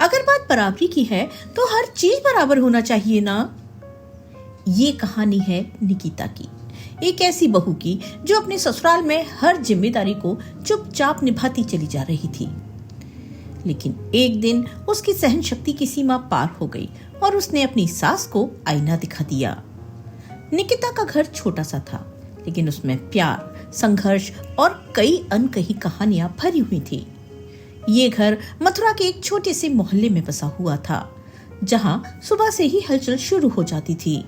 अगर बात बराबरी की है तो हर चीज बराबर होना चाहिए ना। ये कहानी है निकिता की, एक ऐसी बहू की जो अपने ससुराल में हर जिम्मेदारी को चुपचाप निभाती चली जा रही थी। लेकिन एक दिन उसकी सहन शक्ति की सीमा पार हो गई और उसने अपनी सास को आईना दिखा दिया। निकिता का घर छोटा सा था, लेकिन उसमें प्यार, संघर्ष और कई अनकही कहानियां भरी हुई थी। ये घर मथुरा के एक छोटे से मोहल्ले में बसा हुआ था, जहां सुबह से ही हलचल शुरू हो जाती थी।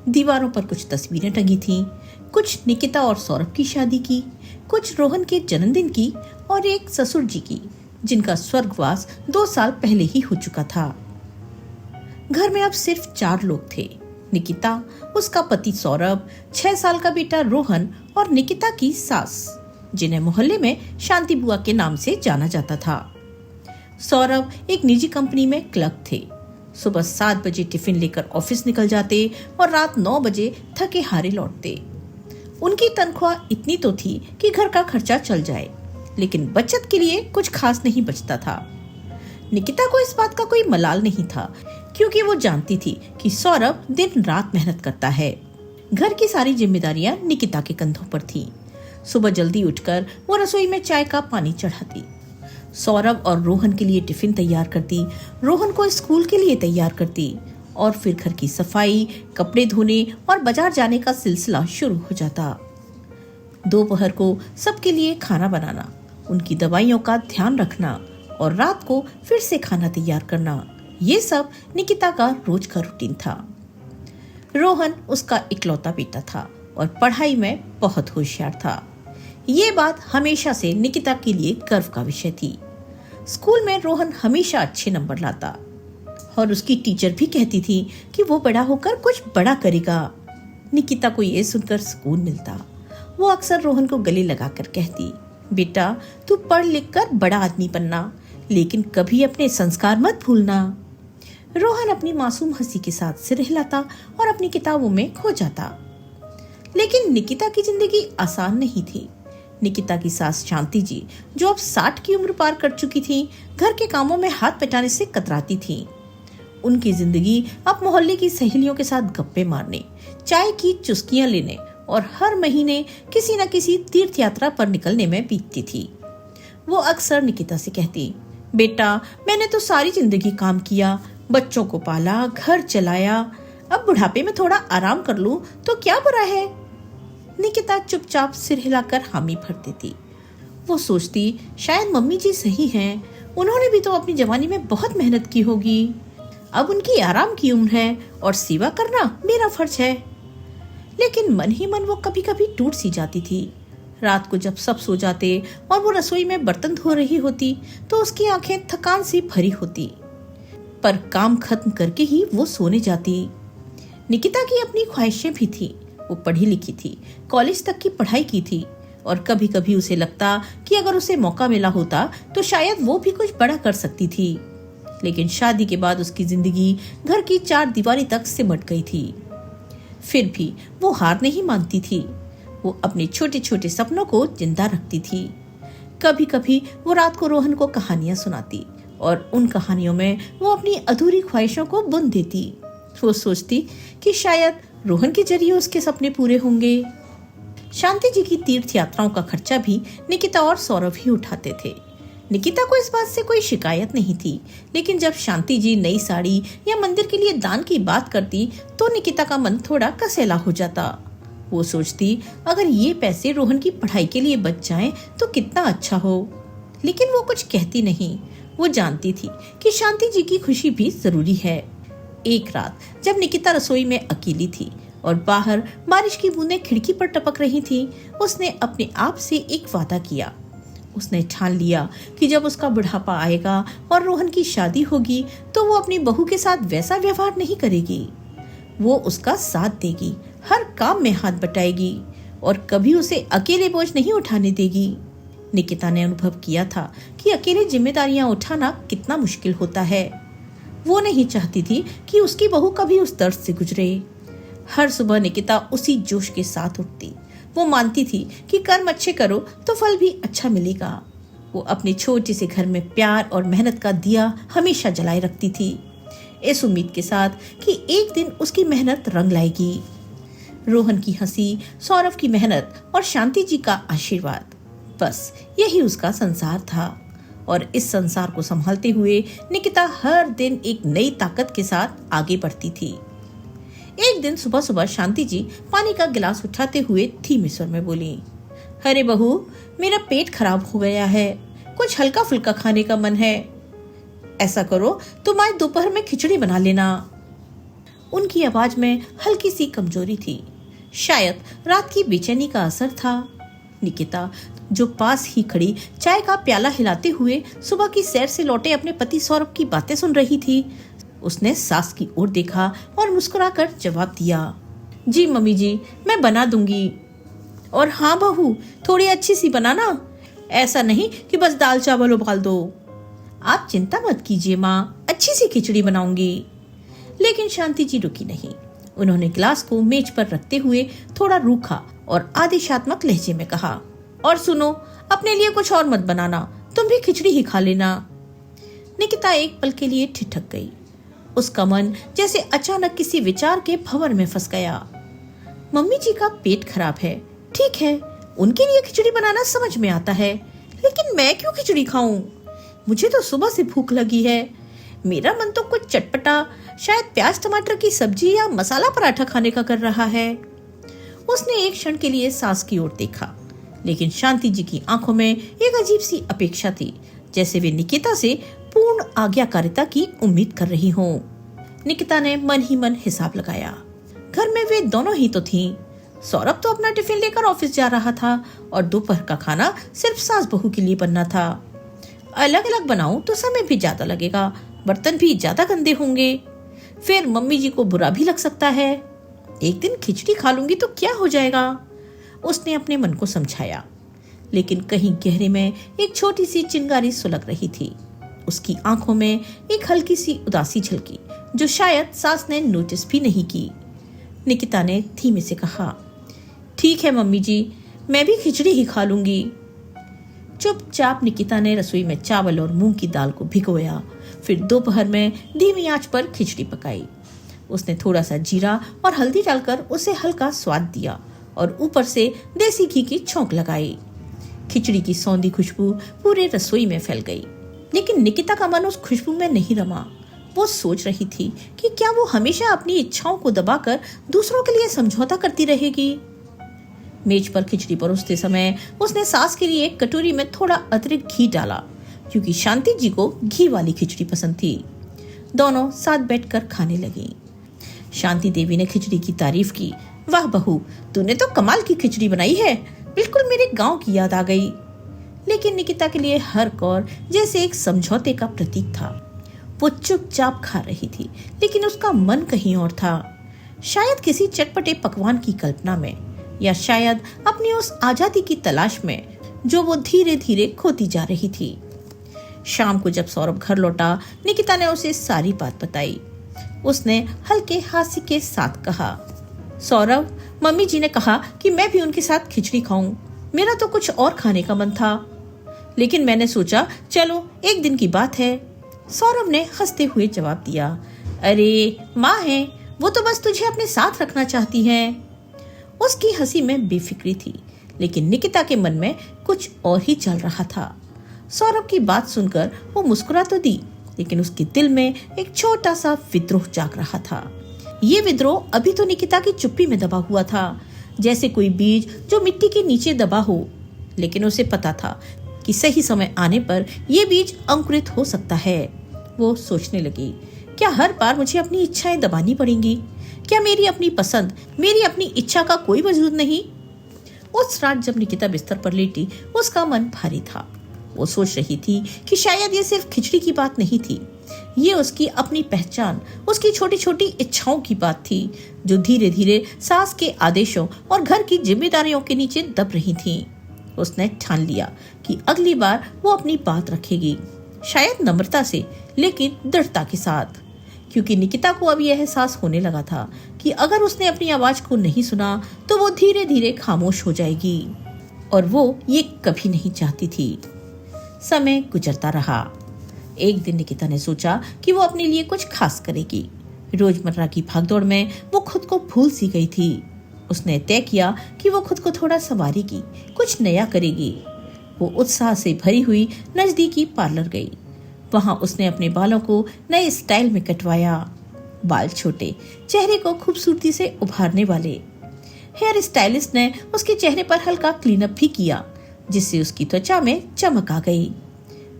दीवारों पर कुछ तस्वीरें टंगी थीं, कुछ निकिता और सौरभ की शादी की, कुछ रोहन के जन्मदिन की और एक ससुर जी की, जिनका स्वर्गवास 2 साल पहले ही हो चुका था। घर में अब सिर्फ 4 लोग थे, निकिता, उसका पति सौरभ, 6 साल का बेटा रोहन और निकिता की सास, जिन्हें मोहल्ले में शांति बुआ के नाम से जाना जाता था। सौरभ एक निजी कंपनी में क्लर्क थे। सुबह 7 बजे टिफिन लेकर ऑफिस निकल जाते और रात 9 बजे थके हारे लौटते। उनकी तनख्वाह इतनी तो थी कि घर का खर्चा चल जाए, लेकिन बचत के लिए कुछ खास नहीं बचता था। निकिता को इस बात का कोई मलाल नहीं था, क्योंकि वो जानती थी कि सौरभ दिन रात मेहनत करता है। घर की सारी जिम्मेदारियां निकिता के कंधों पर थी। सुबह जल्दी उठकर वो रसोई में चाय का पानी चढ़ाती, सौरभ और रोहन के लिए टिफिन तैयार करती, रोहन को स्कूल के लिए तैयार करती और फिर घर की सफाई, कपड़े धोने और बाजार जाने का सिलसिला शुरू हो जाता। दोपहर को सबके लिए खाना बनाना, उनकी दवाइयों का ध्यान रखना और रात को फिर से खाना तैयार करना, ये सब निकिता का रोज का रूटीन था। रोहन उसका इकलौता बेटा था और पढ़ाई में बहुत होशियार था। ये बात हमेशा से निकिता के लिए गर्व का विषय थी। स्कूल में रोहन हमेशा अच्छे नंबर लाता और उसकी टीचर भी कहती थी कि वो बड़ा होकर कुछ बड़ा करेगा। निकिता को ये सुनकर सुकून मिलता। वो अक्सर रोहन को गले लगाकर कहती, बेटा तू पढ़ लिख कर बड़ा आदमी बनना, लेकिन कभी अपने संस्कार मत भूलना। रोहन अपनी मासूम हंसी के साथ सिर हिलाता और अपनी किताबों में खो जाता। लेकिन निकिता की जिंदगी आसान नहीं थी। निकिता की सास शांति जी, जो अब 60 की उम्र पार कर चुकी थी, घर के कामों में हाथ बटाने से कतराती थी। उनकी जिंदगी अब मोहल्ले की सहेलियों के साथ गप्पे मारने, चाय की चुस्कियां लेने और हर महीने किसी न किसी तीर्थ यात्रा पर निकलने में बीतती थी। वो अक्सर निकिता से कहती, बेटा मैंने तो सारी जिंदगी काम किया, बच्चों को पाला, घर चलाया, अब बुढ़ापे में थोड़ा आराम कर लूं तो क्या बुरा है। निकिता चुपचाप सिर हिलाकर हामी भर देती। वो सोचती, शायद मम्मी जी सही हैं, उन्होंने भी तो अपनी जवानी में बहुत मेहनत की होगी। अब उनकी आराम की उम्र है और सेवा करना मेरा फर्ज है। लेकिन मन ही मन वो कभी कभी टूट सी जाती थी। रात को जब सब सो जाते और वो रसोई में बर्तन धो रही होती, तो उसकी आंखें थकान से भरी होती, पर काम खत्म करके ही वो सोने जाती। निकिता की अपनी ख्वाहिशें भी थी। वो पढ़ी लिखी थी, कॉलेज तक की पढ़ाई की थी और कभी कभी उसे लगता कि अगर उसे मौका मिला होता तो शायद वो भी कुछ बड़ा कर सकती थी। लेकिन शादी के बाद उसकी जिंदगी घर की 4 दीवारी तक सिमट गई थी। फिर भी वो हार नहीं मानती थी। वो अपने छोटे छोटे सपनों को जिंदा रखती थी। कभी कभी वो रात को रोहन को कहानियां सुनाती और उन कहानियों में वो अपनी अधूरी ख्वाहिशों को बुन देती। वो सोचती कि शायद रोहन के जरिए उसके सपने पूरे होंगे। शांति जी की तीर्थ यात्राओं का खर्चा भी निकिता और सौरभ ही उठाते थे। निकिता को इस बात से कोई शिकायत नहीं थी, लेकिन जब शांति जी नई साड़ी या मंदिर के लिए दान की बात करती तो निकिता का मन थोड़ा कसेला हो जाता। वो सोचती, अगर ये पैसे रोहन की पढ़ाई के लिए बच जाएं तो कितना अच्छा हो। लेकिन वो कुछ कहती नहीं। वो जानती थी कि शांति जी की खुशी भी जरूरी है। एक रात जब निकिता रसोई में अकेली थी और बाहर बारिश की बूंदें खिड़की पर टपक रही थी, उसने अपने आप से एक वादा किया। उसने ठान लिया कि जब उसका बुढ़ापा आएगा और रोहन की शादी होगी तो वो अपनी बहू के साथ वैसा व्यवहार नहीं करेगी। वो उसका साथ देगी, हर काम में हाथ बटाएगी और कभी उसे अकेले बोझ नहीं उठाने देगी। निकिता ने अनुभव किया था कि अकेले जिम्मेदारियां उठाना कितना मुश्किल होता है। वो नहीं चाहती थी कि उसकी बहू कभी उस दर्द से गुजरे। हर सुबह निकिता उसी जोश के साथ उठती। वो मानती थी कि कर्म अच्छे करो तो फल भी अच्छा मिलेगा। वो अपने छोटे से घर में प्यार और मेहनत का दिया हमेशा जलाए रखती थी, इस उम्मीद के साथ कि एक दिन उसकी मेहनत रंग लाएगी। रोहन की हंसी, सौरभ की मेहनत और शांति जी का आशीर्वाद, बस यही उसका संसार था। और इस संसार को संभालते हुए निकिता हर दिन एक नई ताकत के साथ आगे बढ़ती थी। एक दिन सुबह सुबह शांति जी पानी का गिलास उठाते हुए धीमे स्वर में बोली, अरे बहू, मेरा पेट खराब हो गया है, कुछ हल्का फुल्का खाने का मन है। ऐसा करो, तुम आज दोपहर में खिचड़ी बना लेना। उनकी आवाज में हल्की सी कमजोरी थी, शायद रात की बेचैनी का असर था। निकिता, जो पास ही खड़ी चाय का प्याला हिलाते हुए सुबह की सैर से लौटे अपने पति सौरभ की बातें सुन रही थी, उसने सास की ओर देखा और मुस्कुराकर जवाब दिया, जी मम्मी जी, मैं बना दूंगी। और हाँ बहू, थोड़ी अच्छी सी बनाना, ऐसा नहीं कि बस दाल चावल उबाल दो। आप चिंता मत कीजिए माँ, अच्छी सी खिचड़ी बनाऊंगी। लेकिन शांति जी रुकी नहीं। उन्होंने गिलास को मेज पर रखते हुए थोड़ा रूखा और आदेशात्मक लहजे में कहा, और सुनो, अपने लिए कुछ और मत बनाना, तुम भी खिचड़ी ही खा लेना। निकिता एक पल के लिए ठिठक गई। उसका मन जैसे अचानक किसी विचार के भंवर में फंस गया। मम्मी जी का पेट खराब है, ठीक है, उनके लिए खिचड़ी बनाना समझ में आता है, लेकिन मैं क्यों खिचड़ी खाऊं? मुझे तो सुबह से भूख लगी है। मेरा मन तो कुछ चटपटा, शायद प्याज टमाटर की सब्जी या मसाला पराठा खाने का कर रहा है। उसने एक क्षण के लिए सास की ओर देखा, लेकिन शांति जी की आंखों में एक अजीब सी अपेक्षा थी, जैसे वे निकिता से पूर्ण आज्ञाकारिता की उम्मीद कर रही हों। निकिता ने मन ही मन हिसाब लगाया। घर में वे दोनों ही तो थीं। सौरभ तो अपना टिफिन लेकर ऑफिस जा रहा था और दोपहर का खाना सिर्फ सास बहू के लिए बनना था। अलग अलग बनाऊं तो समय भी ज्यादा लगेगा, बर्तन भी ज्यादा गंदे होंगे, फिर मम्मी जी को बुरा भी लग सकता है। एक दिन खिचड़ी खा लूंगी तो क्या हो जाएगा, उसने अपने मन को समझाया। लेकिन कहीं गहरे में एक छोटी सी चिंगारी सुलग रही थी। उसकी आंखों में एक हल्की सी उदासी झलकी, जो शायद सास ने नोटिस भी नहीं की। निकिता ने धीमे से कहा, ठीक है मम्मी जी, मैं भी खिचड़ी ही खा लूंगी। चुपचाप निकिता ने रसोई में चावल और मूंग की दाल को भिगोया, फिर दोपहर में धीमी आंच पर खिचड़ी पकाई। उसने थोड़ा सा जीरा और हल्दी डालकर उसे हल्का स्वाद दिया और ऊपर से देसी घी की छौंक लगाई। खिचड़ी की सौंधी खुशबू पूरे रसोई में फैल गई, लेकिन निकिता का मन उस खुशबू में नहीं रमा। वो सोच रही थी कि क्या वो हमेशा अपनी इच्छाओं को दबाकर दूसरों के लिए समझौता करती रहेगी। मेज पर खिचड़ी परोसते समय उसने सास के लिए एक कटोरी में थोड़ा अतिरिक्त घी डाला, क्योंकि शांति जी को घी वाली खिचड़ी पसंद थी। दोनों साथ बैठकर खाने लगी। शांति देवी ने खिचड़ी की तारीफ की, वाह बहू, तूने तो कमाल की खिचड़ी बनाई है, बिल्कुल मेरे गांव की याद आ गई। लेकिन निकिता के लिए हर कौर जैसे एक समझौते का प्रतीक था। वो चुपचाप खा रही थी, लेकिन उसका मन कहीं और था, शायद किसी चटपटे पकवान की कल्पना में, या शायद अपनी उस आजादी की तलाश में जो वो धीरे धीरे खोती जा रही थी। शाम को जब सौरभ घर लौटा, निकिता ने उसे सारी बात बताई। उसने हल्के हास्य के साथ कहा, सौरभ, मम्मी जी ने कहा कि मैं भी उनके साथ खिचड़ी खाऊं। मेरा तो कुछ और खाने का मन था, लेकिन मैंने सोचा चलो एक दिन की बात है। सौरभ ने हंसते हुए जवाब दिया, अरे माँ है, वो तो बस तुझे अपने साथ रखना चाहती हैं। उसकी हंसी में बेफिक्री थी, लेकिन निकिता के मन में कुछ और ही चल रहा था। सौरभ की बात सुनकर वो मुस्कुरा तो दी, लेकिन उसके दिल में एक छोटा सा विद्रोह जाग रहा था। ये विद्रोह अभी तो निकिता की चुप्पी में दबा हुआ था, जैसे कोई बीज जो मिट्टी के नीचे दबा हो। लेकिन उसे पता था कि सही समय आने पर यह बीज अंकुरित हो सकता है। वो सोचने लगी, क्या हर बार मुझे अपनी इच्छाएं दबानी पड़ेंगी? क्या मेरी अपनी पसंद, मेरी अपनी इच्छा का कोई वजूद नहीं? उस रात जब निकिता बिस्तर पर लेटी, उसका मन भारी था। वो सोच रही थी कि शायद ये सिर्फ खिचड़ी की बात नहीं थी, ये उसकी अपनी पहचान, उसकी छोटी छोटी इच्छाओं की बात थी, जो धीरे धीरे सास के आदेशों और घर की जिम्मेदारियों के नीचे दब रही थीं। उसने ठान लिया कि अगली बार वो अपनी बात रखेगी, शायद नम्रता से, लेकिन दृढ़ता के साथ, क्योंकि निकिता को अब यह एहसास होने लगा था कि अगर उसने अपनी आवाज को नहीं सुना तो वो धीरे धीरे खामोश हो जाएगी, और वो ये कभी नहीं चाहती थी। समय गुजरता रहा। एक दिन निकिता ने सोचा कि वो अपने लिए कुछ खास करेगी। रोजमर्रा की भागदौड़ में वो खुद को भूल सी गई थी। उसने तय किया कि वो खुद को थोड़ा संवारेगी, कुछ नया करेगी। वो उत्साह से भरी हुई नजदीकी पार्लर गई। वहां उसने अपने बालों को नए स्टाइल में कटवाया। बाल छोटे, चेहरे को खूबसूरती से उभारने वाले। हेयर स्टाइलिस्ट ने उसके चेहरे पर हल्का क्लीनअप भी किया, जिससे उसकी त्वचा में चमक आ गई।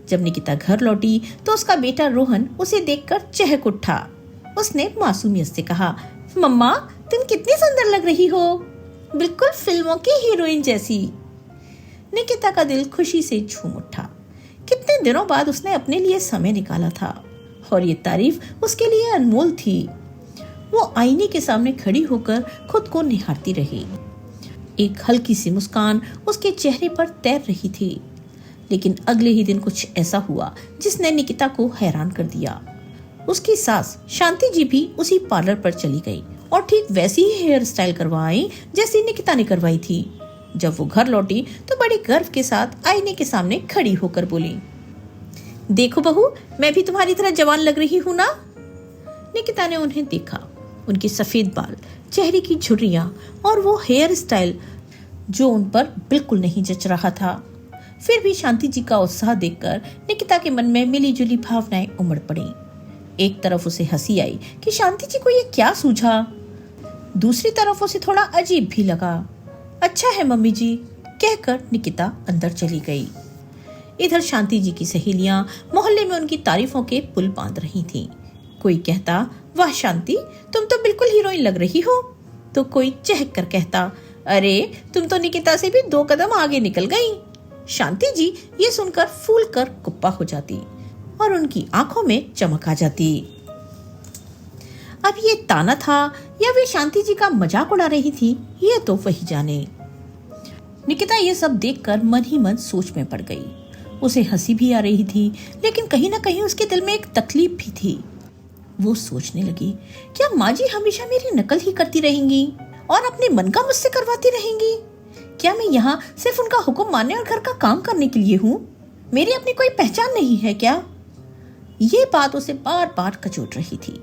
जब निकिता घर लौटी तो उसका बेटा रोहन उसे देखकर चहक उठा। उसने मासूमियत से कहा, मम्मा तुम कितनी सुंदर लग रही हो, बिल्कुल फिल्मों की हीरोइन जैसी। निकिता का दिल खुशी से झूम उठा। कितने दिनों बाद उसने अपने लिए समय निकाला था और ये तारीफ उसके लिए अनमोल थी। वो आईने के सामने खड़ी होकर खुद को निहारती रही। एक हल्की सी मुस्कान उसके चेहरे पर तैर रही थी। लेकिन अगले ही दिन कुछ ऐसा हुआ जिसने निकिता को हैरान कर दिया। उसकी सास शांति जी भी उसी पार्लर पर चली गई और ठीक वैसी ही हेयर स्टाइल करवाई जैसी निकिता ने करवाई थी। जब वो घर लौटी तो बड़े गर्व के साथ आईने के सामने खड़ी होकर बोली, देखो बहू, मैं भी तुम्हारी तरह जवान लग रही हूँ ना। निकिता ने उन्हें देखा। उनके सफेद बाल, चेहरे की झुर्रियां और वो हेयर स्टाइल जो उन पर बिल्कुल नहीं जच रहा था। फिर भी शांति जी का उत्साह देखकर निकिता के मन में मिली जुली भावनाएं उमड़ पड़ी। एक तरफ उसे हंसी आई कि शांति जी को ये क्या सूझा, दूसरी तरफ उसे थोड़ा अजीब भी लगा। अच्छा है मम्मी जी, कहकर निकिता अंदर चली गई। इधर शांति जी की सहेलियां मोहल्ले में उनकी तारीफों के पुल बांध रही थीं। कोई कहता, वाह शांति, तुम तो बिल्कुल हीरोइन लग रही हो, तो कोई चहक कर कहता, अरे तुम तो निकिता से भी 2 कदम आगे निकल गई। शांति जी ये सुनकर फूल कर कुप्पा हो जाती और उनकी आंखों में चमक आ जाती। अब ये ताना था या वे शांति जी का मजाक उड़ा रही थी, ये तो वही जाने। निकिता ये सब देखकर मन ही मन सोच में पड़ गई। उसे हंसी भी आ रही थी, लेकिन कहीं ना कहीं उसके दिल में एक तकलीफ भी थी। वो सोचने लगी, क्या माँ जी हमेशा मेरी नकल ही करती रहेंगी और अपने मन का मुझसे करवाती रहेंगी? क्या मैं यहाँ सिर्फ उनका हुक्म मानने और घर का काम करने के लिए हूँ? मेरी अपनी कोई पहचान नहीं है क्या? ये बात उसे बार बार कचोट रही थी।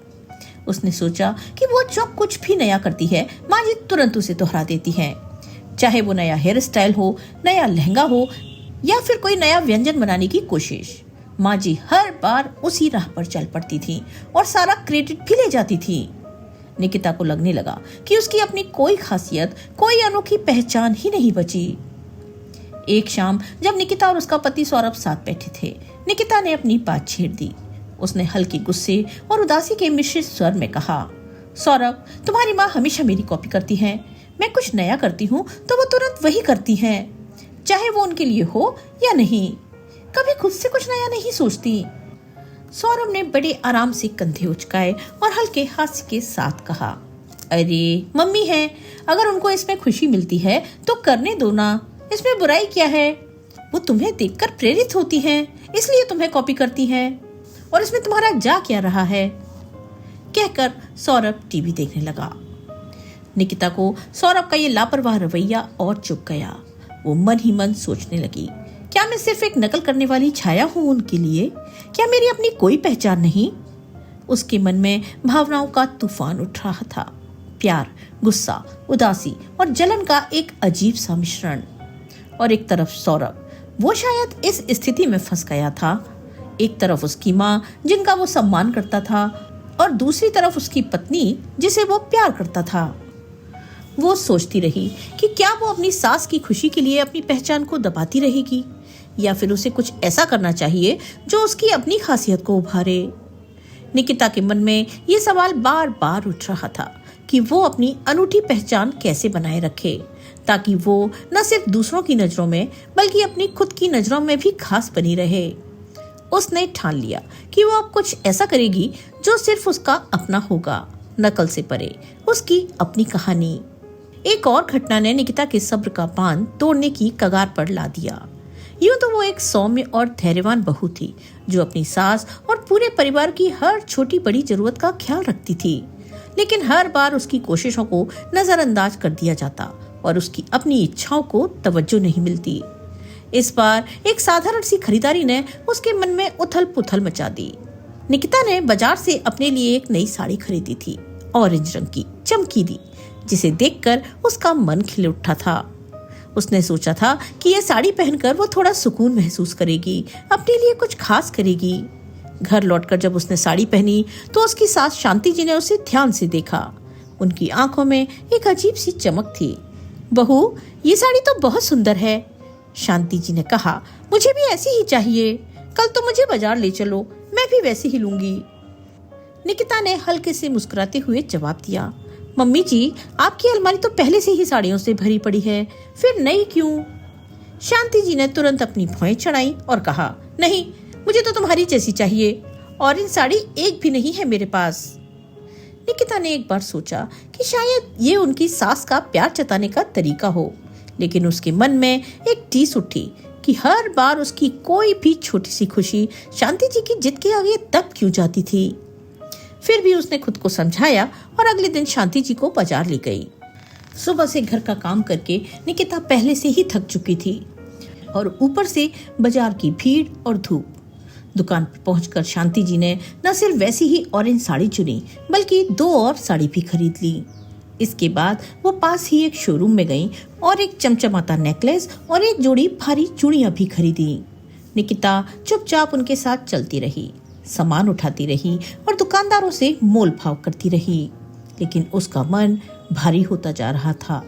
उसने सोचा कि वो जो कुछ भी नया करती है, माँ जी तुरंत उसे दोहरा देती हैं। चाहे वो नया हेयर स्टाइल हो, नया लहंगा हो या फिर कोई नया व्यंजन बनाने की कोशिश, माँ जी हर बार उसी राह पर चल पड़ती थी और सारा क्रेडिट भी ले जाती थी। निकिता को लगने लगा कि उसकी अपनी कोई खासियत, कोई अनोखी पहचान ही नहीं बची। एक शाम जब निकिता और उसका पति सौरभ साथ बैठे थे, निकिता ने अपनी बात छेड़ दी। उसने हल्के गुस्से और उदासी के मिश्रित स्वर में कहा, सौरभ, तुम्हारी माँ हमेशा मेरी कॉपी करती है। मैं कुछ नया करती हूँ तो वो तुरंत वही करती हैं, चाहे वो उनके लिए हो या नहीं। कभी खुद से कुछ नया नहीं सोचती। सौरभ ने बड़े आराम से कंधे उचकाए और हल्के हास्य के साथ कहा, अरे मम्मी है, अगर उनको इसमें खुशी मिलती है तो करने दो ना, इसमें बुराई क्या है? वो तुम्हें देखकर प्रेरित होती हैं, इसलिए तुम्हें कॉपी करती हैं, और इसमें तुम्हारा जा क्या रहा है? कहकर सौरभ टीवी देखने लगा। निकिता को सौरभ का ये लापरवाह रवैया और चुभ गया। वो मन ही मन सोचने लगी, क्या मैं सिर्फ एक नकल करने वाली छाया हूँ उनके लिए? क्या मेरी अपनी कोई पहचान नहीं? उसके मन में भावनाओं का तूफान उठ रहा था। प्यार, गुस्सा, उदासी और जलन का एक अजीब सा मिश्रण। और एक तरफ सौरभ, वो शायद इस स्थिति में फंस गया था। एक तरफ उसकी माँ जिनका वो सम्मान करता था, और दूसरी तरफ उसकी पत्नी जिसे वो प्यार करता था। वो सोचती रही कि क्या वो अपनी सास की खुशी के लिए अपनी पहचान को दबाती रहेगी, या फिर उसे कुछ ऐसा करना चाहिए जो उसकी अपनी खासियत को उभारे। निकिता के मन में ये सवाल बार बार उठ रहा था कि वो अपनी अनूठी पहचान कैसे बनाए रखे, ताकि वो न सिर्फ दूसरों की नजरों में बल्कि अपनी खुद की नजरों में भी खास बनी रहे। उसने ठान लिया कि वो अब कुछ ऐसा करेगी जो सिर्फ उसका अपना होगा, नकल से परे, उसकी अपनी कहानी। एक और घटना ने निकिता के सब्र का बांध तोड़ने की कगार पर ला दिया। यूं तो वो एक सौम्य और धैर्यवान बहू थी, जो अपनी सास और पूरे परिवार की हर छोटी बड़ी जरूरत का ख्याल रखती थी, लेकिन हर बार उसकी कोशिशों को नजरअंदाज कर दिया जाता और उसकी अपनी इच्छाओं को तवज्जो नहीं मिलती। इस बार एक साधारण सी खरीदारी ने उसके मन में उथल पुथल मचा दी। निकिता ने बाजार से अपने लिए एक नई साड़ी खरीदी थी, ऑरेंज रंग की, चमकीली, जिसे देखकर उसका मन खिल उठा था। उसने सोचा था कि यह साड़ी पहनकर वो थोड़ा सुकून महसूस करेगी, अपने लिए कुछ खास करेगी। घर लौटकर जब उसने साड़ी पहनी तो उसकी सास शांति जी ने उसे ध्यान से देखा। उनकी आंखों में एक अजीब सी चमक थी। बहू, ये साड़ी तो बहुत सुंदर है, शांति जी ने कहा। मुझे भी ऐसी ही चाहिए। कल तो मुझे बाजार ले चलो, मैं भी वैसी ही लूंगी। निकिता ने हल्के से मुस्कुराते हुए जवाब दिया, मम्मी जी, आपकी अलमारी तो पहले से ही साड़ियों से भरी पड़ी है, फिर नई क्यों? शांति जी ने तुरंत अपनी भौहें चढ़ाई और कहा, नहीं, मुझे तो तुम्हारी जैसी चाहिए, ऑरेंज साड़ी एक भी नहीं है मेरे पास। निकिता ने एक बार सोचा कि शायद ये उनकी सास का प्यार जताने का तरीका हो, लेकिन उसके मन में एक टीस उठी कि हर बार उसकी कोई भी छोटी सी खुशी शांति जी की जिद के आगे दब क्यों जाती थी। फिर भी उसने खुद को समझाया और अगले दिन शांति जी को बाजार ले गई। सुबह से घर का काम करके निकिता पहले से ही थक चुकी थी और ऊपर से बाजार की भीड़ और धूप। दुकान पर पहुंचकर शांति जी ने न सिर्फ वैसी ही ऑरेंज साड़ी चुनी, बल्कि 2 और साड़ी भी खरीद ली। इसके बाद वो पास ही एक शोरूम में गई और एक चमचमाता नेकलेस और एक जोड़ी भारी चूड़ियां भी खरीदी। निकिता चुपचाप उनके साथ चलती रही, सामान उठाती रही और दुकानदारों से मोल भाव करती रही, लेकिन उसका मन भारी होता जा रहा था।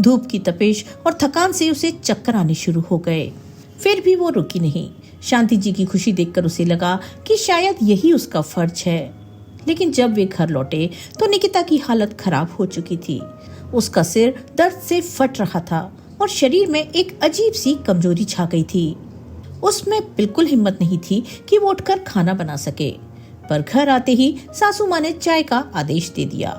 धूप की तपिश और थकान से उसे चक्कर आने शुरू हो गए। फिर भी वो रुकी नहीं। शांति जी की खुशी देखकर उसे लगा कि शायद यही उसका फर्ज है। लेकिन जब वे घर लौटे तो निकिता की हालत खराब हो चुकी थी। उसका सिर दर्द से फट रहा था और शरीर में एक अजीब सी कमजोरी छा गई थी। उसमें बिल्कुल हिम्मत नहीं थी कि वो उठकर खाना बना सके, पर घर आते ही सासू माँ ने चाय का आदेश दे दिया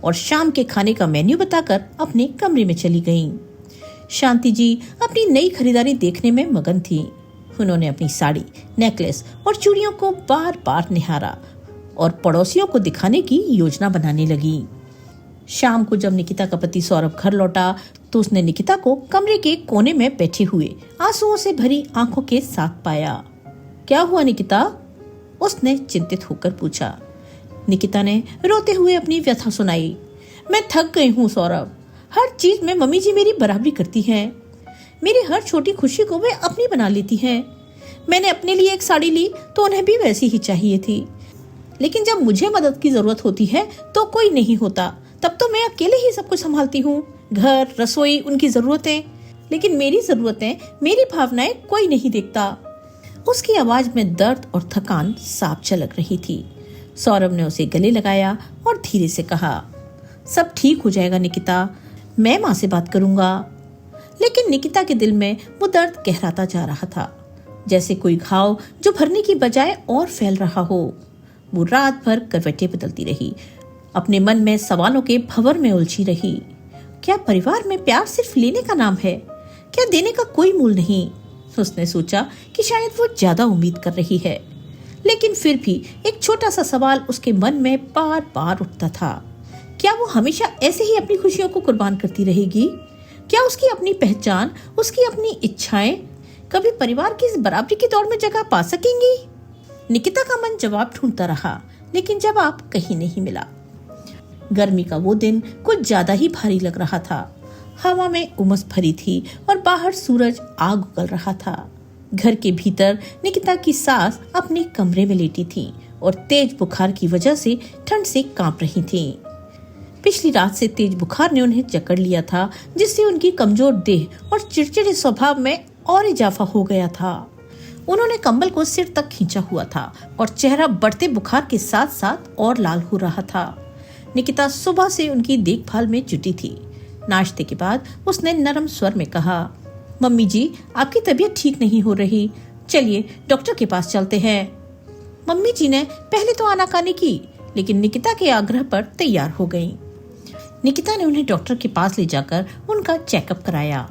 और शाम के खाने का मेन्यू बताकर अपने कमरे में चली गईं। शांति जी अपनी नई खरीदारी देखने में मगन थी। उन्होंने अपनी साड़ी, नेकलेस और चूड़ियों को बार बार निहारा और पड़ोसियों को दिखाने की योजना बनाने लगी। शाम को जब निकिता का पति सौरभ घर लौटा तो उसने निकिता को कमरे के कोने में बैठे हुए आंसुओं से भरी आंखों के साथ पाया। क्या हुआ निकिता? उसने चिंतित होकर पूछा। निकिता ने रोते हुए अपनी व्यथा सुनाई। मैं थक गई हूँ सौरभ, हर चीज में मम्मी जी मेरी बराबरी करती हैं। मेरी हर छोटी खुशी को वे अपनी बना लेती हैं। मैंने अपने लिए एक साड़ी ली तो उन्हें भी वैसी ही चाहिए थी, लेकिन जब मुझे मदद की जरूरत होती है तो कोई नहीं होता। तब तो मैं अकेले ही सब कुछ संभालती हूँ, घर, रसोई, उनकी जरूरतें, लेकिन मेरी जरूरतें, मेरी भावनाएं कोई नहीं देखता। उसकी आवाज में दर्द और थकान साफ झलक रही थी। सौरभ ने उसे गले लगाया और धीरे से कहा, सब ठीक हो जाएगा निकिता, मैं माँ से बात करूंगा। लेकिन निकिता के दिल में वो दर्द गहराता जा रहा था, जैसे कोई घाव जो भरने की बजाय और फैल रहा हो। वो रात भर करवटें बदलती रही, अपने मन में सवालों के भंवर में उलझी रही। क्या परिवार में प्यार सिर्फ लेने का नाम है? क्या देने का कोई मूल नहीं? उसने सोचा कि शायद वो ज्यादा उम्मीद कर रही है, लेकिन फिर भी एक छोटा सा सवाल उसके मन में बार बार उठता था। क्या वो हमेशा ऐसे ही अपनी खुशियों को कुर्बान करती रहेगी? क्या उसकी अपनी पहचान, उसकी अपनी इच्छाएं कभी परिवार की इस बराबरी की दौड़ में जगह पा सकेंगी? निकिता का मन जवाब ढूंढता रहा, लेकिन जवाब कहीं नहीं मिला। गर्मी का वो दिन कुछ ज्यादा ही भारी लग रहा था। हवा में उमस भरी थी और बाहर सूरज आग उगल रहा था। घर के भीतर निकिता की सास अपने कमरे में लेटी थी और तेज बुखार की वजह से ठंड से कांप रही थी। पिछली रात से तेज बुखार ने उन्हें जकड़ लिया था, जिससे उनकी कमजोर देह और चिड़चिड़े स्वभाव में और इजाफा हो गया था। उन्होंने कंबल को सिर तक खींचा हुआ था और चेहरा बढ़ते बुखार के साथ साथ और लाल हो रहा था। निकिता सुबह से उनकी देखभाल में जुटी थी। नाश्ते के बाद उसने नरम स्वर में कहा, मम्मी जी, आपकी तबीयत ठीक नहीं हो रही, चलिए डॉक्टर के पास चलते हैं। मम्मी जी ने पहले तो आनाकानी की, लेकिन निकिता के आग्रह पर तैयार हो गईं। निकिता ने उन्हें डॉक्टर के पास ले जाकर उनका चेकअप कराया,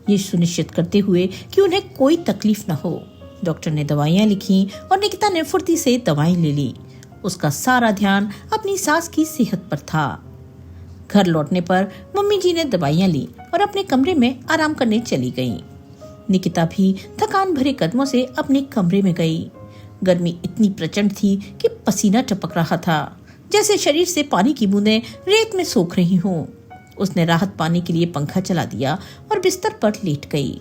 ये सुनिश्चित करते हुए कि उन्हें कोई तकलीफ न हो। डॉक्टर ने दवाइयाँ लिखी और निकिता ने फुर्ती से दवाएं ले ली। उसका सारा ध्यान अपनी सास की सेहत पर था। घर लौटने पर मम्मी जी ने दवाइयाँ ली और अपने कमरे में आराम करने चली गईं। निकिता भी थकान भरे कदमों से अपने कमरे में गई। गर्मी इतनी प्रचंड थी कि पसीना टपक रहा था, जैसे शरीर से पानी की बूंदें रेत में सोख रही हों। उसने राहत पाने के लिए पंखा चला दिया और बिस्तर पर लेट गई।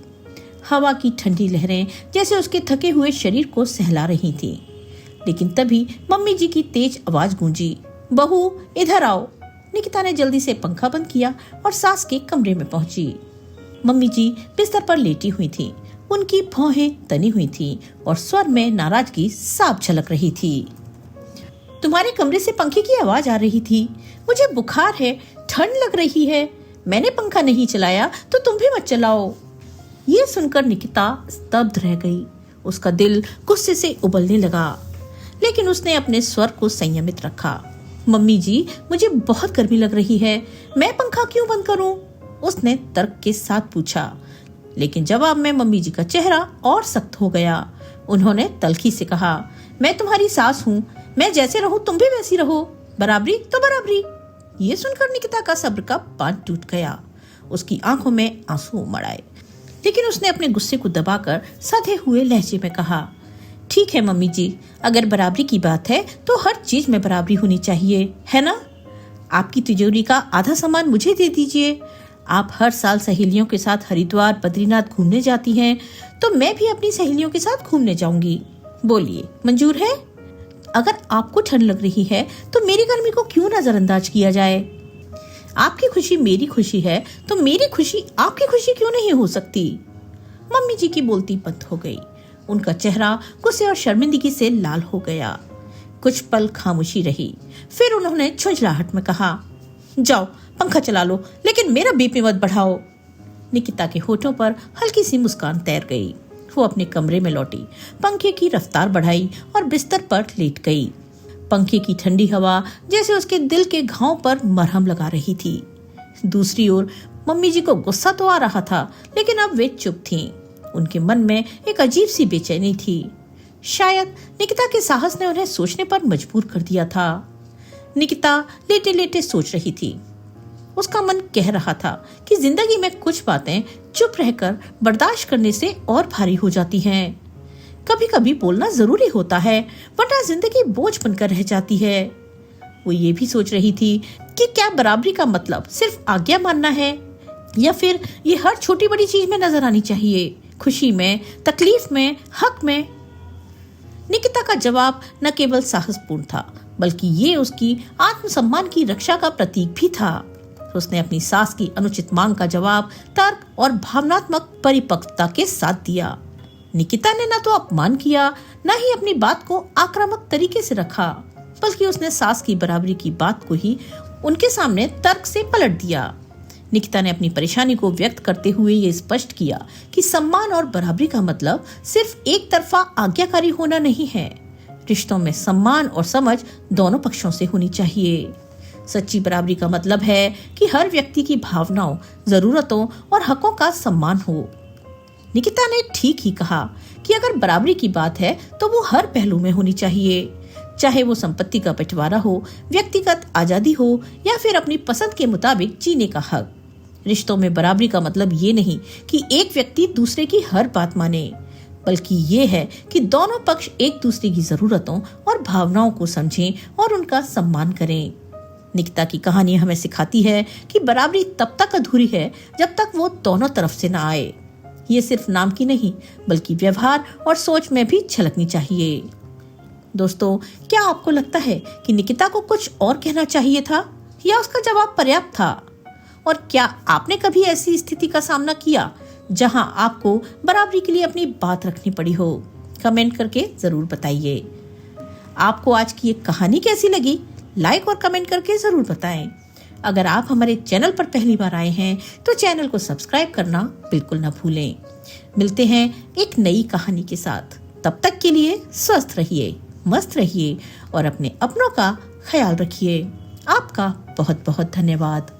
हवा की ठंडी लहरें जैसे उसके थके हुए शरीर को सहला रही थी। लेकिन तभी मम्मी जी की तेज आवाज गूंजी, बहू इधर आओ। निकिता ने जल्दी से पंखा बंद किया और सास के कमरे में पहुंची। मम्मी जी बिस्तर पर लेटी हुई थी। उनकी भौहें तनी हुई थी और स्वर में नाराजगी साफ झलक रही थी। तुम्हारे कमरे से पंखे की आवाज आ रही थी। मुझे बुखार है, ठंड लग रही है। मैंने पंखा नहीं चलाया तो तुम भी मत चलाओ। ये सुनकर निकिता स्तब्ध रह गई। उसका दिल गुस्से से उबलने लगा, लेकिन उसने अपने स्वर को संयमित रखा। मम्मी जी, मुझे बहुत गर्मी लग रही है, मैं पंखा क्यों बंद करूं? उसने तर्क के साथ पूछा। लेकिन जवाब में मम्मी जी का चेहरा और सख्त हो गया। उन्होंने तल्खी से कहा, मैं तुम्हारी सास हूँ, मैं जैसे रहूं तुम भी वैसी रहो, बराबरी तो बराबरी। ये सुनकर निकिता का सब्र का बांध टूट गया। उसकी आंखों में आंसू उमड़ आए, लेकिन उसने अपने गुस्से को दबाकर साधे हुए लहजे में कहा, ठीक है मम्मी जी, अगर बराबरी की बात है तो हर चीज में बराबरी होनी चाहिए, है ना? आपकी तिजोरी का आधा सामान मुझे दे दीजिए। आप हर साल सहेलियों के साथ हरिद्वार बद्रीनाथ घूमने जाती हैं, तो मैं भी अपनी सहेलियों के साथ घूमने जाऊंगी। बोलिए, मंजूर है? अगर आपको ठंड लग रही है तो मेरी गर्मी को क्यों नजरअंदाज किया जाए? आपकी खुशी मेरी खुशी है, तो मेरी खुशी आपकी खुशी क्यों नहीं हो सकती? मम्मी जी की बोलती बंद हो गई। उनका चेहरा गुस्से और शर्मिंदगी से लाल हो गया। कुछ पल खामोशी रही, फिर उन्होंने झुंझलाहट में कहा, जाओ पंखा चला लो, लेकिन मेरा बीपी मत बढ़ाओ। निकिता के होठों पर हल्की सी मुस्कान तैर गई। वो अपने कमरे में लौटी, पंखे की रफ्तार बढ़ाई और बिस्तर पर लेट गई। पंखे की ठंडी हवा जैसे उसके दिल के घाव पर मरहम लगा रही थी। दूसरी ओर मम्मी जी को गुस्सा तो आ रहा था, लेकिन अब वे चुप थीं। उनके मन में एक अजीब सी बेचैनी थी। शायद निकिता के साहस ने उन्हें सोचने पर मजबूर कर दिया था। निकिता लेटे लेटे सोच रही थी। उसका मन कह रहा था कि जिंदगी में कुछ बातें चुप रहकर बर्दाश्त करने से और भारी हो जाती हैं। कभी कभी बोलना जरूरी होता है, वरना जिंदगी बोझ बनकर रह जाती है। वो ये भी सोच रही थी कि क्या बराबरी का मतलब सिर्फ आज्ञा मानना है, या फिर ये हर छोटी बड़ी चीज में नजर आनी चाहिए, खुशी में, तकलीफ में, हक में। निकिता का जवाब न केवल साहसपूर्ण था, बल्कि ये उसकी आत्मसम्मान की रक्षा का प्रतीक भी था। उसने अपनी सास की अनुचित मांग का जवाब तर्क और भावनात्मक परिपक्वता के साथ दिया। निकिता ने न तो अपमान किया, न ही अपनी बात को आक्रामक तरीके से रखा, बल्कि उसने सास की बराबरी की बात को ही उनके सामने तर्क से पलट दिया। निकिता ने अपनी परेशानी को व्यक्त करते हुए ये स्पष्ट किया कि सम्मान और बराबरी का मतलब सिर्फ एक तरफा आज्ञाकारी होना नहीं है। रिश्तों में सम्मान और समझ दोनों पक्षों से होनी चाहिए। सच्ची बराबरी का मतलब है कि हर व्यक्ति की भावनाओं, जरूरतों और हकों का सम्मान हो। निकिता ने ठीक ही कहा कि अगर बराबरी की बात है तो वो हर पहलू में होनी चाहिए, चाहे वो संपत्ति का बंटवारा हो, व्यक्तिगत आजादी हो, या फिर अपनी पसंद के मुताबिक जीने का हक। रिश्तों में बराबरी का मतलब ये नहीं कि एक व्यक्ति दूसरे की हर बात माने, बल्कि ये है कि दोनों पक्ष एक दूसरे की जरूरतों और भावनाओं को समझें और उनका सम्मान करें। निकिता की कहानी हमें सिखाती है कि बराबरी तब तक अधूरी है जब तक वो दोनों तरफ से ना आए। ये सिर्फ नाम की नहीं, बल्कि व्यवहार और सोच में भी झलकनी चाहिए। दोस्तों, क्या आपको लगता है कि निकिता को कुछ और कहना चाहिए था, या उसका जवाब पर्याप्त था? और क्या आपने कभी ऐसी स्थिति का सामना किया जहां आपको बराबरी के लिए अपनी बात रखनी पड़ी हो? कमेंट करके जरूर बताइए। आपको आज की ये कहानी कैसी लगी? लाइक और कमेंट करके जरूर बताएं। अगर आप हमारे चैनल पर पहली बार आए हैं तो चैनल को सब्सक्राइब करना बिल्कुल ना भूलें। मिलते हैं एक नई कहानी के साथ। तब तक के लिए स्वस्थ रहिए, मस्त रहिए और अपने अपनों का ख्याल रखिए। आपका बहुत बहुत धन्यवाद।